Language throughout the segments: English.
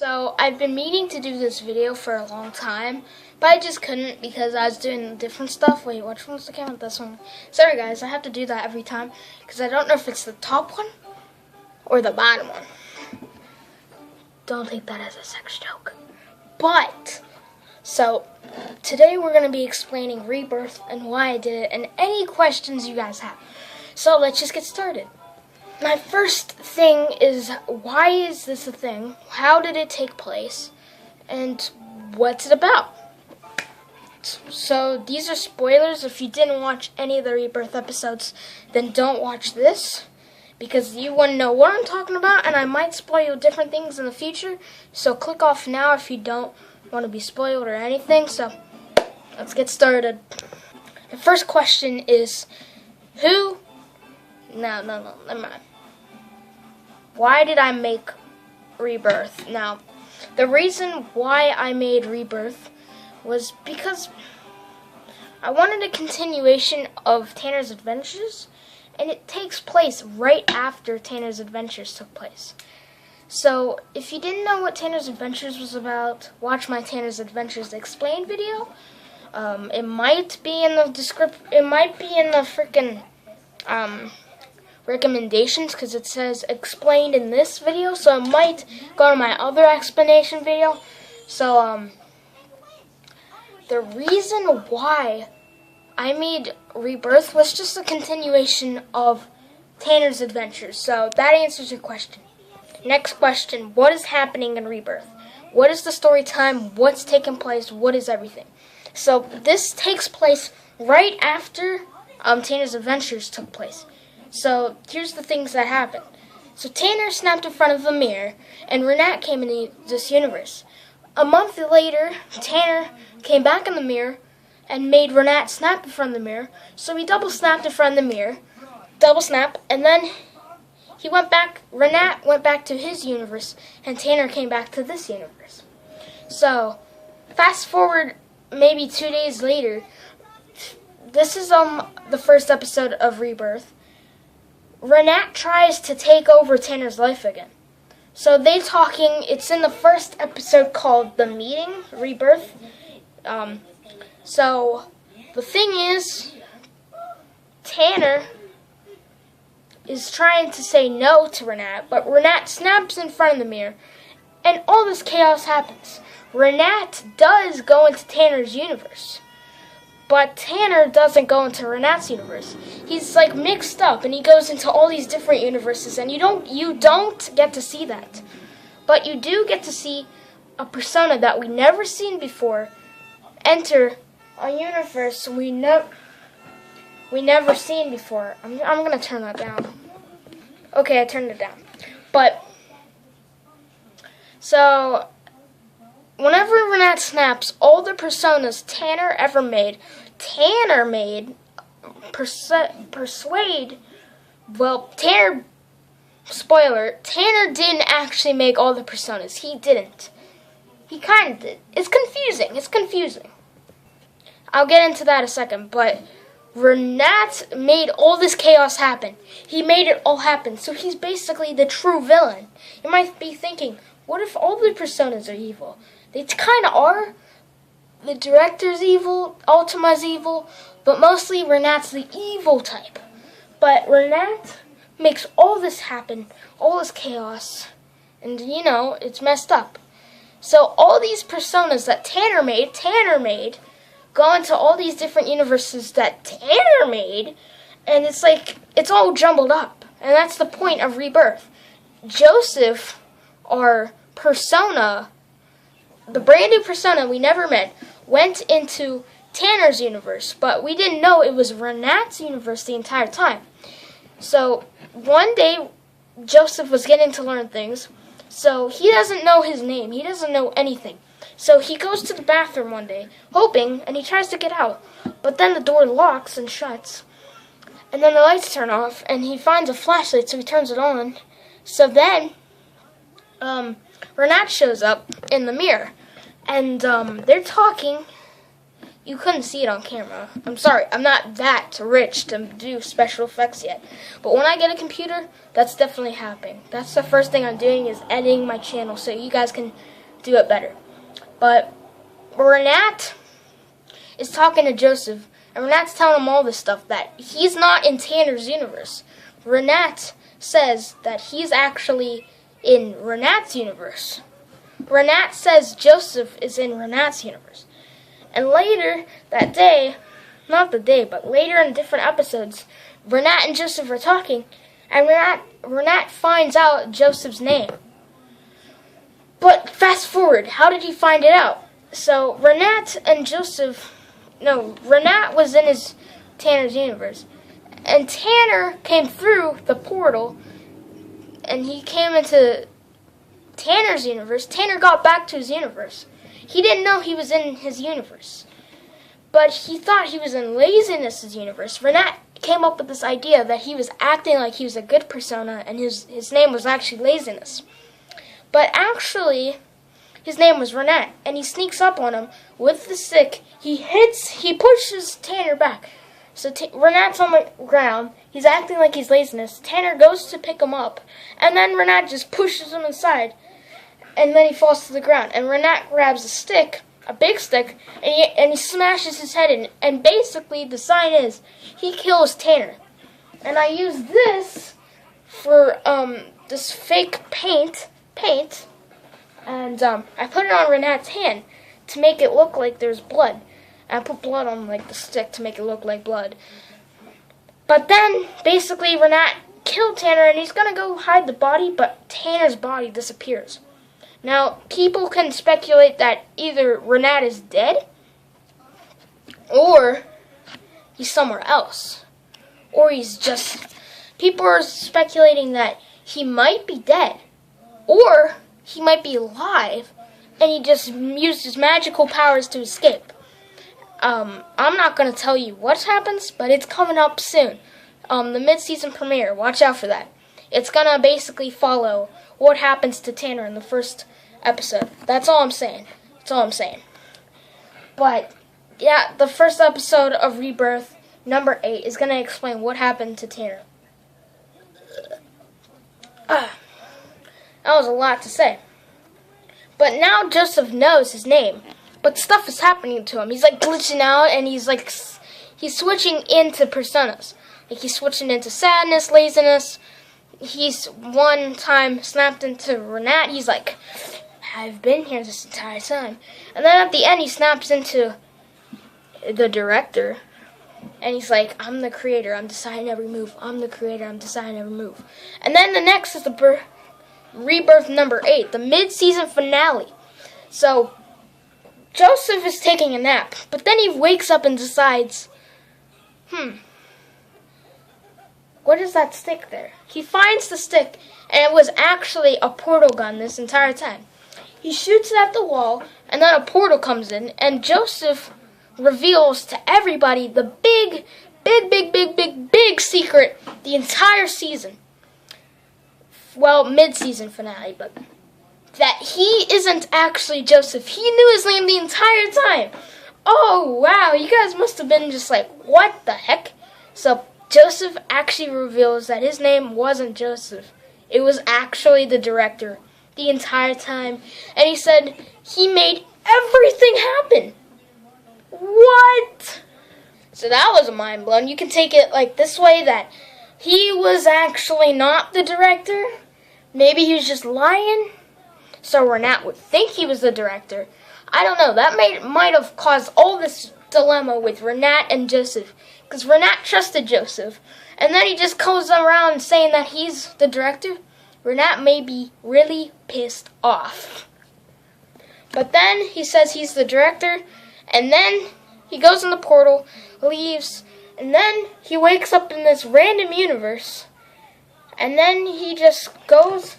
So I've been meaning to do this video for a long time, but I just couldn't because I was doing different stuff. Wait, which one's the camera? This one. Sorry guys, I have to do that every time because I don't know if it's the top one or the bottom one. Don't take that as a sex joke. But, so today we're going to be explaining Rebirth and why I did it and any questions you guys have. So let's just get started. My first thing is, why is this a thing? How did it take place? And what's it about? So these are spoilers. If you didn't watch any of the Rebirth episodes, then don't watch this, because you wouldn't know what I'm talking about, and I might spoil different things in the future. So click off now if you don't want to be spoiled or anything. So let's get started. The first question is, who... No, never mind. Why did I make Rebirth? Now, the reason why I made Rebirth was because I wanted a continuation of Tanner's Adventures, and it takes place right after Tanner's Adventures took place. So, if you didn't know what Tanner's Adventures was about, watch my Tanner's Adventures Explained video. It might be in the description. It might be in the freaking recommendations, because it says explained in this video, so it might go to my other explanation video. So the reason why I made Rebirth was just a continuation of Tanner's Adventures. So that answers your question. Next question, what is happening in Rebirth? What is the story time? What's taking place? What is everything? So this takes place right after Tanner's Adventures took place. So here's the things that happened. So Tanner snapped in front of the mirror, and Renat came into this universe. A month later, Tanner came back in the mirror and made Renat snap in front of the mirror. So he double snapped in front of the mirror, double snap, and then he went back. Renat went back to his universe, and Tanner came back to this universe. So fast forward maybe 2 days later. This is the first episode of Rebirth. Renat tries to take over Tanner's life again. So they talking, it's in the first episode called The Meeting, Rebirth. So the thing is, Tanner is trying to say no to Renat, but Renat snaps in front of the mirror, and all this chaos happens. Renat does go into Tanner's universe, but Tanner doesn't go into Renat's universe. He's like mixed up, and he goes into all these different universes, and you don't get to see that. But you do get to see a persona that we never seen before enter a universe we never seen before. I'm gonna turn that down. Okay, I turned it down. But so whenever Renat snaps, all the personas Tanner ever made, Tanner, spoiler, Tanner didn't actually make all the personas. He didn't. He kind of did. It's confusing. I'll get into that in a second, but Renat made all this chaos happen. He made it all happen, so he's basically the true villain. You might be thinking, what if all the personas are evil? They kind of are. The director's evil, Ultima's evil, but mostly Renat's the evil type. But Renat makes all this happen, all this chaos, and it's messed up. So all these personas that Tanner made, go into all these different universes that Tanner made, and it's like, it's all jumbled up. And that's the point of Rebirth. Joseph, our persona, the brand new persona we never met, went into Tanner's universe, but we didn't know it was Renat's universe the entire time. So one day, Joseph was getting to learn things, so he doesn't know his name. He doesn't know anything. So he goes to the bathroom one day, hoping, and he tries to get out, but then the door locks and shuts, and then the lights turn off, and he finds a flashlight, so he turns it on. So then, Renat shows up in the mirror, and they're talking, You couldn't see it on camera. I'm sorry, I'm not that rich to do special effects yet. But when I get a computer, that's definitely happening. That's the first thing I'm doing, is editing my channel so you guys can do it better. But Renat is talking to Joseph, and Renat's telling him all this stuff, that he's not in Tanner's universe. Renat says that he's actually in Renat's universe. Renat says Joseph is in Renat's universe. And later that day, not the day, but later in different episodes, Renat and Joseph are talking, and Renat finds out Joseph's name. But fast forward, how did he find it out? So Renat was in Tanner's universe, and Tanner came through the portal, and he came into Tanner's universe. Tanner got back to his universe. He didn't know he was in his universe, but he thought he was in Laziness's universe. Renat came up with this idea that he was acting like he was a good persona, and his name was actually Laziness. But actually, his name was Renat, and he sneaks up on him with the stick. He pushes Tanner back. So Renat's on the ground. He's acting like he's Laziness. Tanner goes to pick him up, and then Renat just pushes him inside. And then he falls to the ground. And Renat grabs a stick, a big stick, and he smashes his head in. And basically, the sign is, he kills Tanner. And I use this for this fake paint, and I put it on Renat's hand to make it look like there's blood. And I put blood on the stick to make it look like blood. But then, basically, Renat killed Tanner, and he's gonna go hide the body, but Tanner's body disappears. Now, people can speculate that either Renat is dead, or he's somewhere else. Or people are speculating that he might be dead, or he might be alive, and he just used his magical powers to escape. I'm not going to tell you what happens, but it's coming up soon. The mid-season premiere, watch out for that. It's going to basically follow what happens to Tanner in the first episode. That's all I'm saying. But, yeah, the first episode of Rebirth, number 8, is going to explain what happened to Tanner. That was a lot to say. But now Joseph knows his name. But stuff is happening to him. He's glitching out, and he's switching into personas. He's switching into sadness, laziness. He's one time snapped into Renat. He's like, I've been here this entire time. And then at the end, he snaps into the director. And he's like, I'm the creator. I'm deciding every move. I'm the creator. I'm deciding every move. And then the next is the Rebirth number 8, the mid-season finale. So Joseph is taking a nap, but then he wakes up and decides, what is that stick there? He finds the stick, and it was actually a portal gun this entire time. He shoots it at the wall, and then a portal comes in, and Joseph reveals to everybody the big secret the entire season. Well, mid-season finale, but that he isn't actually Joseph. He knew his name the entire time. Oh, wow, you guys must have been just like, what the heck? So Joseph actually reveals that his name wasn't Joseph. It was actually the director the entire time. And he said he made everything happen. What? So that was a mind blown. You can take it like this way, that he was actually not the director. Maybe he was just lying, so Renat would think he was the director. I don't know. That might have caused all this dilemma with Renat and Joseph, because Renat trusted Joseph, and then he just goes around saying that he's the director. Renat may be really pissed off. But then he says he's the director, and then he goes in the portal, leaves, and then he wakes up in this random universe, and then he just goes,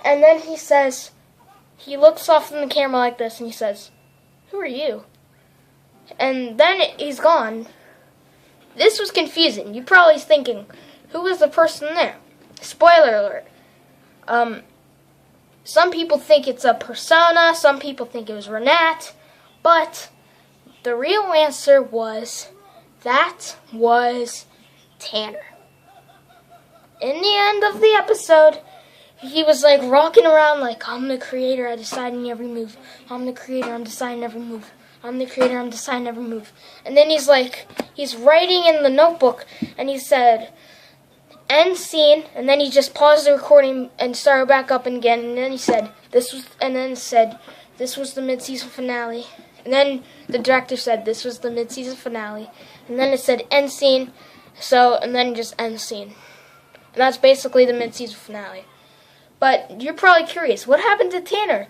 and then he says, he looks off in the camera like this, and he says, "Who are you?" And then he's gone. This was confusing. You're probably thinking, who was the person there? Spoiler alert. Some people think it's a persona, some people think it was Renat, but The real answer was, that was Tanner. In the end of the episode, he was like rocking around like, I'm the creator, I decide in every move. I'm the creator, I'm deciding every move. I'm the creator, I'm deciding every move. And then he's writing in the notebook, and he said, end scene, and then he just paused the recording and started back up again, and then he said, this was the mid-season finale. And then the director said, this was the mid-season finale. And then it said, end scene, and then just end scene. And that's basically the mid-season finale. But you're probably curious, what happened to Tanner?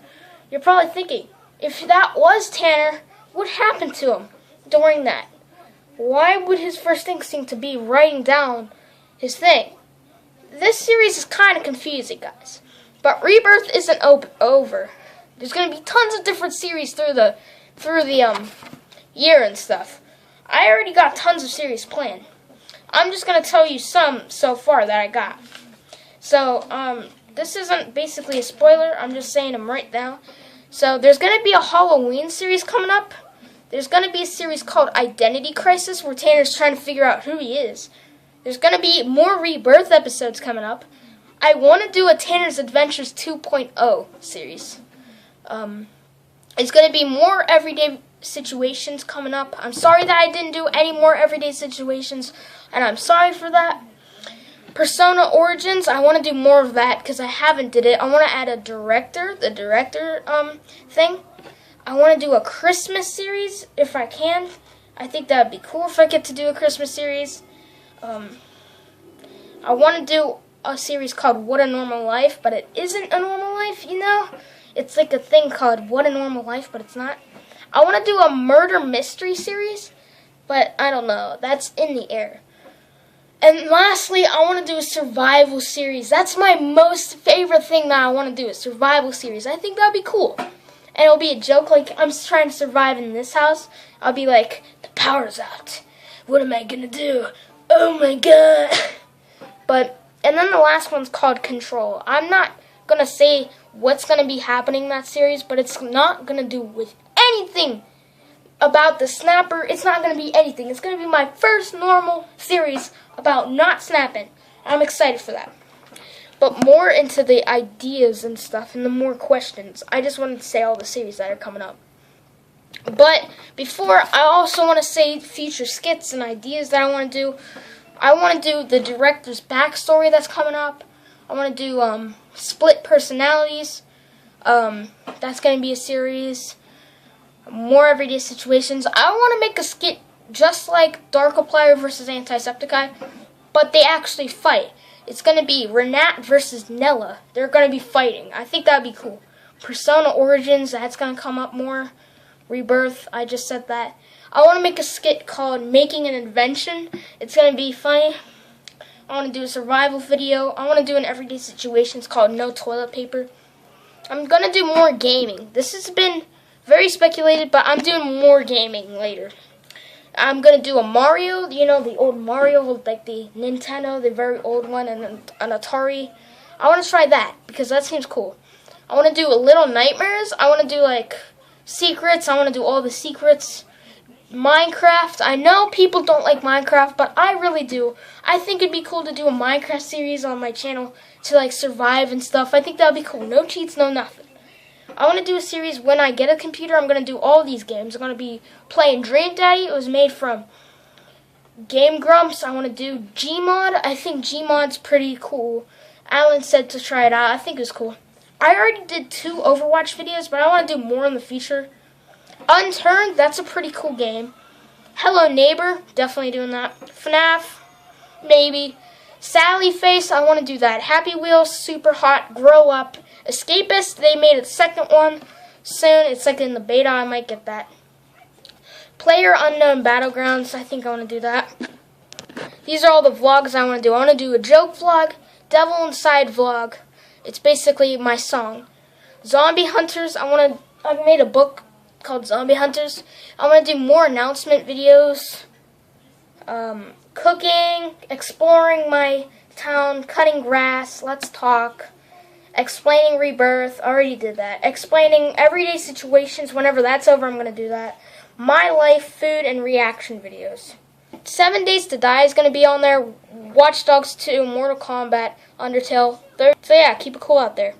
You're probably thinking, if that was Tanner, what happened to him during that? Why would his first instinct to be writing down his thing? This series is kind of confusing, guys. But Rebirth isn't over. There's going to be tons of different series through the year and stuff. I already got tons of series planned. I'm just going to tell you some so far that I got. So, this isn't basically a spoiler. I'm just saying them right now. So, there's going to be a Halloween series coming up. There's going to be a series called Identity Crisis, where Tanner's trying to figure out who he is. There's going to be more Rebirth episodes coming up. I want to do a Tanner's Adventures 2.0 series. It's going to be more everyday situations coming up. I'm sorry that I didn't do any more everyday situations, and I'm sorry for that. Persona Origins, I want to do more of that because I haven't did it. I want to add the director thing. I want to do a Christmas series if I can. I think that would be cool if I get to do a Christmas series. I want to do a series called What a Normal Life, but it isn't a normal life, you know? It's like a thing called What a Normal Life, but it's not. I want to do a murder mystery series, but I don't know. That's in the air. And lastly, I want to do a survival series. That's my most favorite thing that I want to do, a survival series. I think that would be cool. And it'll be a joke, like, I'm just trying to survive in this house. I'll be like, the power's out. What am I going to do? Oh my god. And then the last one's called Control. I'm not going to say what's going to be happening in that series, but it's not going to do with anything about the snapper. It's not going to be anything. It's going to be my first normal series about not snapping. I'm excited for that. But more into the ideas and stuff and the more questions. I just wanted to say all the series that are coming up. But before, I also want to say future skits and ideas that I want to do. I want to do the director's backstory that's coming up. I want to do split personalities. That's going to be a series. More everyday situations. I want to make a skit just like Darkiplier versus Antisepticeye, but they actually fight. It's going to be Renat versus Nella. They're going to be fighting. I think that would be cool. Persona Origins, that's going to come up more. Rebirth, I just said that. I want to make a skit called Making an Invention. It's going to be funny. I want to do a survival video. I want to do an everyday situations called No Toilet Paper. I'm going to do more gaming. This has been very speculated, but I'm doing more gaming later. I'm going to do a Mario, you know, the old Mario, like the Nintendo, the very old one, and an Atari. I want to try that, because that seems cool. I want to do a Little Nightmares. I want to do, like, secrets. I want to do all the secrets. Minecraft. I know people don't like Minecraft, but I really do. I think it'd be cool to do a Minecraft series on my channel to, like, survive and stuff. I think that would be cool. No cheats, no nothing. I want to do a series when I get a computer. I'm going to do all these games. I'm going to be playing Dream Daddy. It was made from Game Grumps. I want to do Gmod. I think Gmod's pretty cool. Alan said to try it out. I think it's cool. I already did 2 Overwatch videos, but I want to do more in the future. Unturned, that's a pretty cool game. Hello Neighbor, definitely doing that. FNAF, maybe. Sally Face, I want to do that. Happy Wheels, Super Hot, Grow Up. Escapist, they made a second one soon. It's like in the beta, I might get that. Player Unknown Battlegrounds, I think I want to do that. These are all the vlogs I want to do. I want to do a joke vlog, Devil Inside vlog. It's basically my song. Zombie Hunters, I made a book called Zombie Hunters. I want to do more announcement videos. Cooking, exploring my town, cutting grass, let's talk. Explaining Rebirth, already did that. Explaining everyday situations, whenever that's over, I'm going to do that. my life, food, and reaction videos. 7 Days to Die is going to be on there. Watch Dogs 2, Mortal Kombat, Undertale. So yeah, keep it cool out there.